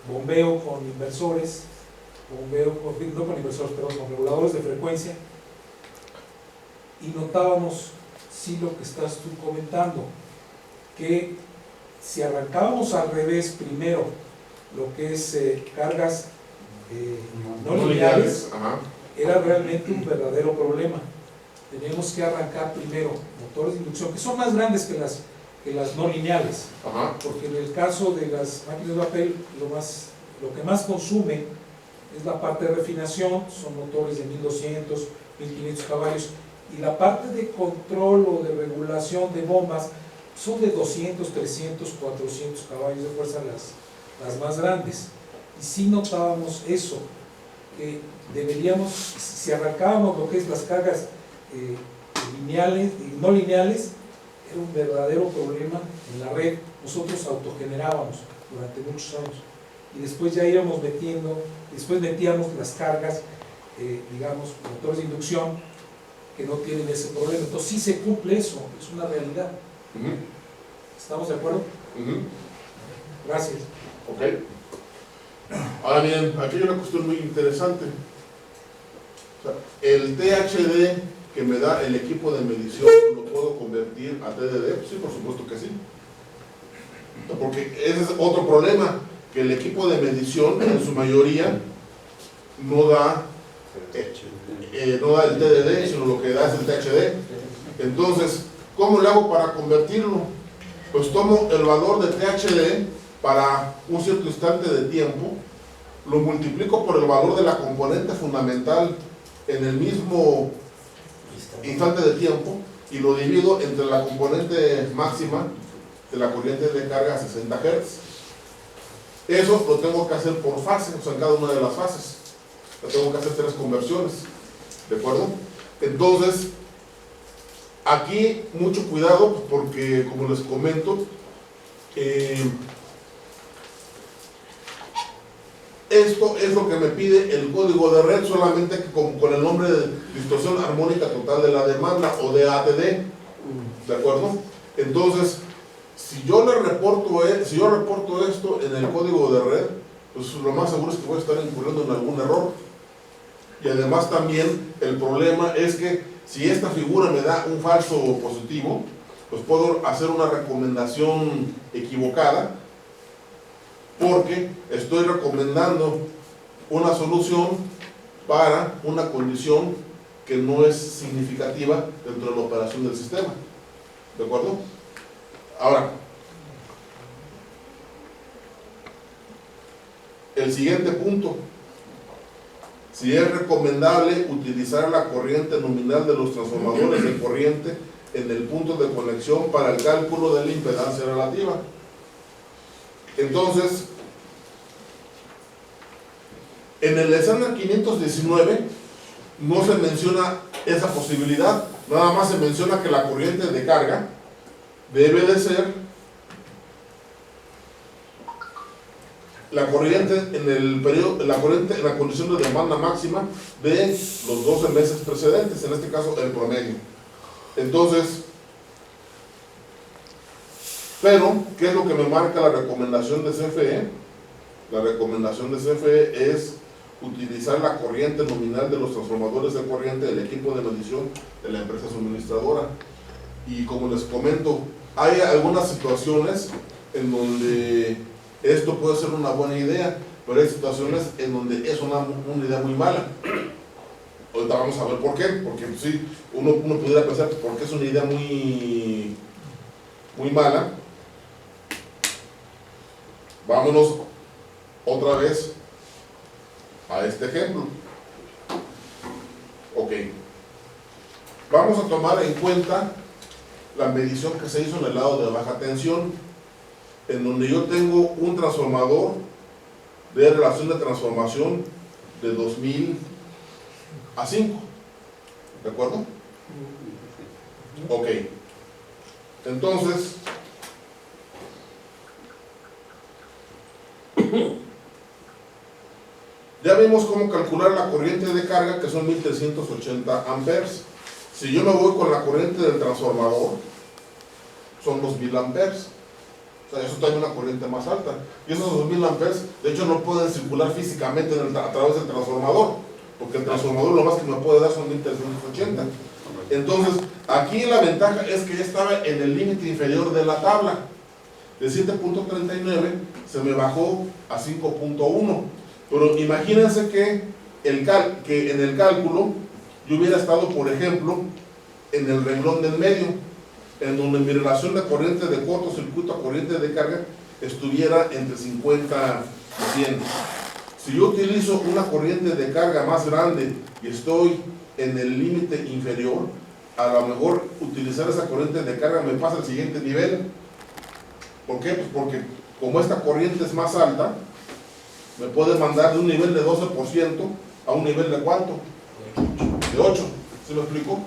bombeo con inversores, no con inversores, perdón, con reguladores de frecuencia, y notábamos, sí, lo que estás tú comentando, que si arrancábamos al revés primero lo que es cargas no lineales, era realmente un verdadero problema. Teníamos que arrancar primero motores de inducción, que son más grandes que las no lineales, porque en el caso de las máquinas de papel, lo que más consume es la parte de refinación, son motores de 1200, 1500 caballos, y la parte de control o de regulación de bombas son de 200, 300, 400 caballos de fuerza las más grandes. Y sí notábamos eso, que deberíamos, si arrancábamos lo que es las cargas lineales y no lineales, era un verdadero problema en la red. Nosotros autogenerábamos durante muchos años y después ya íbamos metíamos las cargas, digamos, motores de inducción que no tienen ese problema. Entonces sí se cumple eso, es una realidad. ¿Estamos de acuerdo? Gracias. Ok. Ahora miren, aquí hay una cuestión muy interesante. O sea, el THD que me da el equipo de medición, ¿lo puedo convertir a TDD? Sí, por supuesto que sí. Porque ese es otro problema, que el equipo de medición en su mayoría no da el TDD, sino lo que da es el THD. Entonces, ¿cómo le hago para convertirlo? Pues tomo el valor de THD para un cierto instante de tiempo, lo multiplico por el valor de la componente fundamental en el mismo instante de tiempo y lo divido entre la componente máxima de la corriente de carga a 60 Hz. Eso lo tengo que hacer por fase, o sea, en cada una de las fases. Tengo que hacer 3 conversiones, ¿de acuerdo? Entonces, aquí mucho cuidado porque, como les comento, esto es lo que me pide el código de red, solamente que con el nombre de distorsión armónica total de la demanda o de ATD, ¿de acuerdo? Entonces, si yo reporto esto en el código de red, pues lo más seguro es que voy a estar incurriendo en algún error. Y además también el problema es que si esta figura me da un falso positivo, pues puedo hacer una recomendación equivocada, porque estoy recomendando una solución para una condición que no es significativa dentro de la operación del sistema. ¿De acuerdo? Ahora, el siguiente punto: si es recomendable utilizar la corriente nominal de los transformadores de corriente en el punto de conexión para el cálculo de la impedancia relativa. Entonces, en el estándar 519 no se menciona esa posibilidad, nada más se menciona que la corriente de carga debe de ser la corriente en el periodo, la corriente en la condición de demanda máxima de los 12 meses precedentes, en este caso el promedio. Entonces, pero, ¿qué es lo que me marca la recomendación de CFE? La recomendación de CFE es utilizar la corriente nominal de los transformadores de corriente del equipo de medición de la empresa suministradora. Y como les comento, hay algunas situaciones en donde esto puede ser una buena idea, pero hay situaciones en donde es una idea muy mala. Ahorita vamos a ver por qué, porque sí, uno pudiera pensar por qué es una idea muy mala. Vámonos otra vez a este ejemplo. Ok. Vamos a tomar en cuenta la medición que se hizo en el lado de baja tensión, en donde yo tengo un transformador de relación de transformación de 2000 a 5. ¿De acuerdo? Ok. Entonces, ya vimos cómo calcular la corriente de carga, que son 1380 amperes. Si yo me voy con la corriente del transformador, son 2000 amperes. O sea, eso trae una corriente más alta. Y esos 2000 amperes, de hecho, no pueden circular físicamente a través del transformador, porque el transformador lo más que me puede dar son 1380. Entonces, aquí la ventaja es que ya estaba en el límite inferior de la tabla. De 7.39 se me bajó a 5.1. Pero imagínense que en el cálculo yo hubiera estado, por ejemplo, en el renglón del medio, en donde mi relación de corriente de cortocircuito a corriente de carga estuviera entre 50 y 100. Si yo utilizo una corriente de carga más grande y estoy en el límite inferior, a lo mejor utilizar esa corriente de carga me pasa al siguiente nivel. ¿Por qué? Pues porque como esta corriente es más alta, me puede mandar de un nivel de 12% a un nivel de ¿cuánto? De 8. ¿Sí me explico?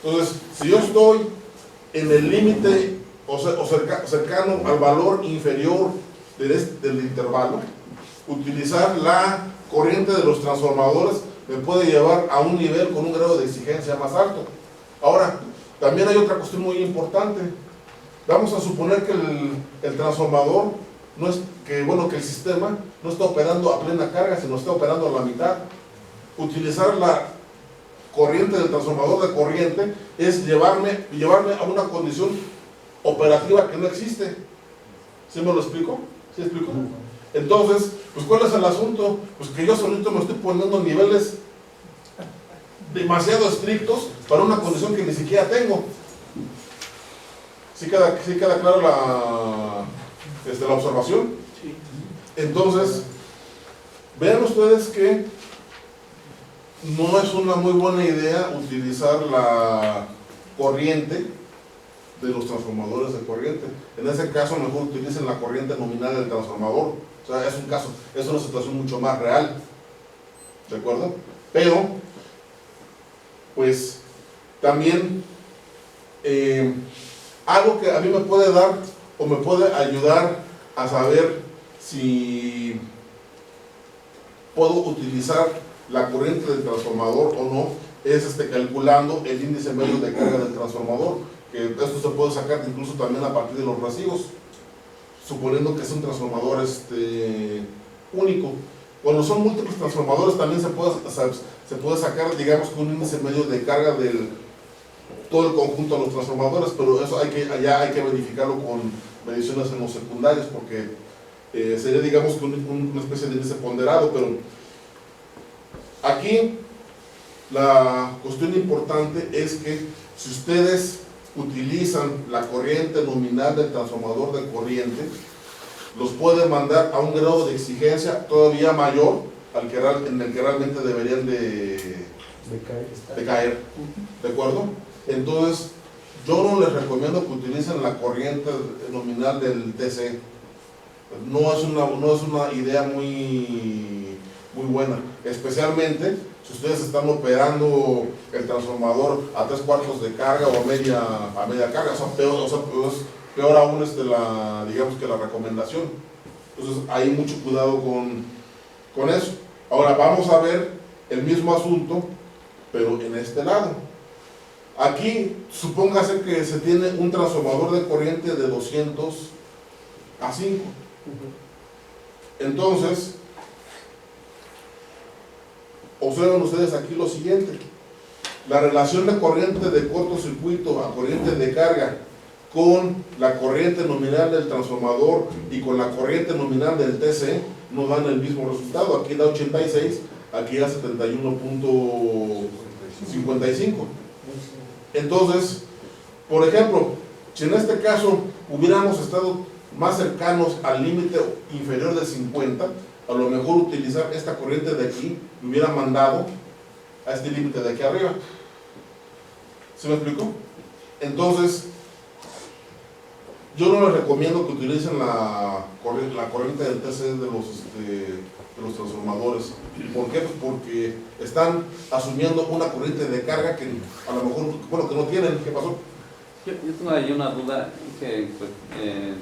Entonces, si yo estoy en el límite o cercano al valor inferior del intervalo, utilizar la corriente de los transformadores me puede llevar a un nivel con un grado de exigencia más alto. Ahora, también hay otra cuestión muy importante. Vamos a suponer que el transformador no es que el sistema no está operando a plena carga, sino está operando a la mitad. Utilizar la corriente del transformador de corriente es llevarme a una condición operativa que no existe. ¿Sí me lo explico? ¿Sí explico? Entonces, pues ¿cuál es el asunto? Pues que yo solito me estoy poniendo niveles demasiado estrictos para una condición que ni siquiera tengo. ¿Sí queda claro la observación? Sí. Entonces, vean ustedes que no es una muy buena idea utilizar la corriente de los transformadores de corriente. En ese caso, mejor utilicen la corriente nominal del transformador. O sea, es una situación mucho más real. ¿De acuerdo? Pero, pues, también algo que a mí me puede dar o me puede ayudar a saber si puedo utilizar la corriente del transformador o no es calculando el índice medio de carga del transformador, que esto se puede sacar incluso también a partir de los recibos, suponiendo que es un transformador único. Cuando son múltiples transformadores también se puede sacar, digamos, que un índice medio de carga del todo el conjunto de los transformadores, pero eso allá hay que verificarlo con mediciones en los secundarios, porque sería, digamos, una especie de índice ponderado. Pero aquí la cuestión importante es que si ustedes utilizan la corriente nominal del transformador de corriente, los pueden mandar a un grado de exigencia todavía mayor al que en el que realmente deberían de caer. ¿De acuerdo? Entonces, yo no les recomiendo que utilicen la corriente nominal del TC. No es una idea muy buena, especialmente si ustedes están operando el transformador a 3/4 de carga o a media carga. Peor aún digamos que la recomendación. Entonces, hay mucho cuidado con eso. Ahora vamos a ver el mismo asunto, pero en este lado. Aquí, supóngase que se tiene un transformador de corriente de 200 a 5. Entonces, observen ustedes aquí lo siguiente. La relación de corriente de cortocircuito a corriente de carga con la corriente nominal del transformador y con la corriente nominal del TC no dan el mismo resultado. Aquí da 86, aquí da 71.55. Entonces, por ejemplo, si en este caso hubiéramos estado más cercanos al límite inferior de 50, a lo mejor utilizar esta corriente de aquí me hubiera mandado a este límite de aquí arriba. ¿Se me explicó? Entonces, yo no les recomiendo que utilicen la corriente del TC de los transformadores. ¿Por qué? Pues porque están asumiendo una corriente de carga que a lo mejor, bueno, que no tienen. ¿Qué pasó? Yo tengo ahí una duda que pues,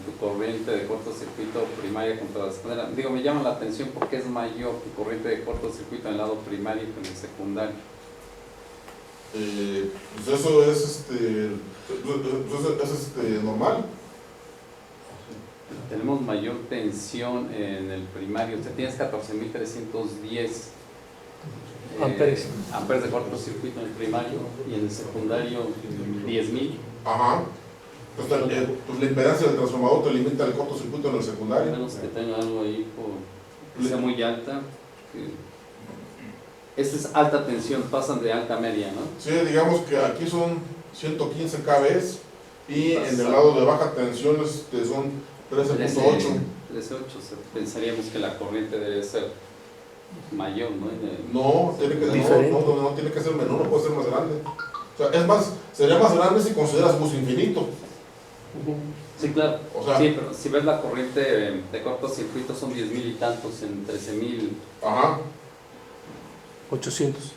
tu corriente de cortocircuito primaria contra la secundaria. Digo, me llama la atención porque es mayor tu corriente de cortocircuito en el lado primario que en el secundario. Pues eso es normal. Tenemos mayor tensión en el primario. Usted tienes 14.310 amperes de cortocircuito en el primario y en el secundario 10.000. Ajá. Pues la impedancia del transformador te limita el cortocircuito en el secundario. A menos que tenga algo ahí que sea muy alta. Esta es alta tensión, pasan de alta a media, ¿no? Sí, digamos que aquí son 115 kV y en el lado de baja tensión son 13.8. 13.8, pensaríamos que la corriente debe ser mayor, ¿no? No, tiene que ser menor, no puede ser más grande. O sea, es más, sería más grande si consideras uso infinito. Sí, claro. O sea, sí, pero si ves la corriente de cortocircuito son 10.000 y tantos en 13.000. Ajá. 800.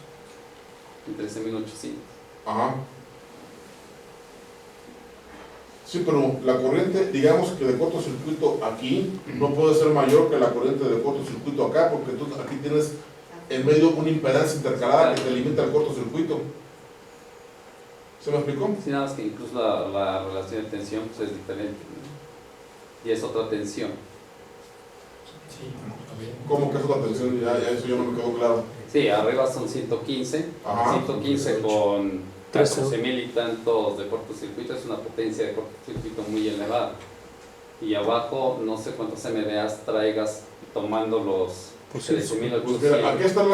En 13.800. Ajá. Sí, pero la corriente, digamos que de cortocircuito aquí no puede ser mayor que la corriente de cortocircuito acá, porque tú aquí tienes en medio una impedancia intercalada que te limita el cortocircuito. ¿Se me explicó? Sí, nada más que incluso la relación de tensión pues, es diferente, ¿no? Y es otra tensión. ¿Cómo que es otra tensión? Ya eso ya no me quedó claro. Sí, arriba son 115. Ajá. 115 con 14.000 y tantos de cortocircuito es una potencia de cortocircuito muy elevada. Y abajo no sé cuántos MVAs traigas tomando los 13.800. Pues mira, aquí está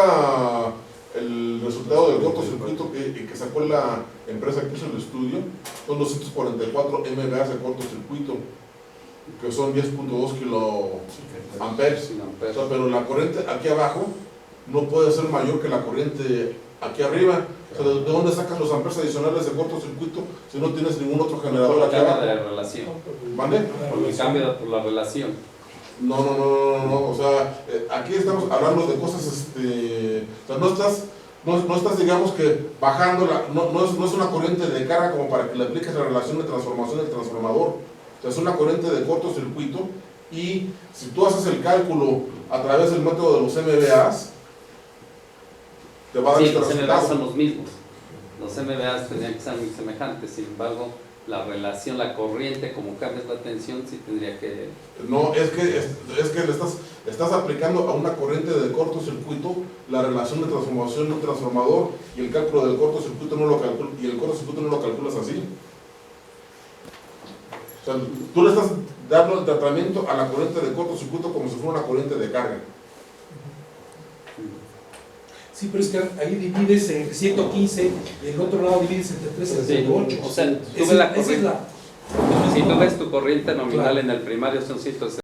el resultado del cortocircuito que sacó la empresa que hizo el estudio. Son 244 MVA de cortocircuito, que son 10.2 kiloamperes. O sea, pero la corriente aquí abajo no puede ser mayor que la corriente aquí arriba. O sea, ¿de dónde sacas los amperes adicionales de cortocircuito si no tienes ningún otro generador aquí abajo? Por la relación. ¿Vale? Por el cambio por la relación. No, o sea, aquí estamos hablando de cosas, o sea, no estás, digamos que bajando, no es una corriente de carga como para que le apliques la relación de transformación del transformador. O sea, es una corriente de cortocircuito y si tú haces el cálculo a través del método de los MVAs, te va a dar Sí, este los resultado. MVAs son los mismos. Los MVAs tendrían que ser muy semejantes, sin embargo, la relación, la corriente, como cambias la tensión, sí tendría que... No, es que le estás aplicando a una corriente de cortocircuito la relación de transformación de un transformador y el cálculo del cortocircuito no lo calculas así. O sea, tú le estás dando el tratamiento a la corriente de cortocircuito como si fuera una corriente de carga. Sí, pero es que ahí divides en 115 y el otro lado divides entre 13 y Sí, 8. o sea, tú Esa ves la es corriente. la... Si tú ves tu corriente nominal Claro. en el primario son 160.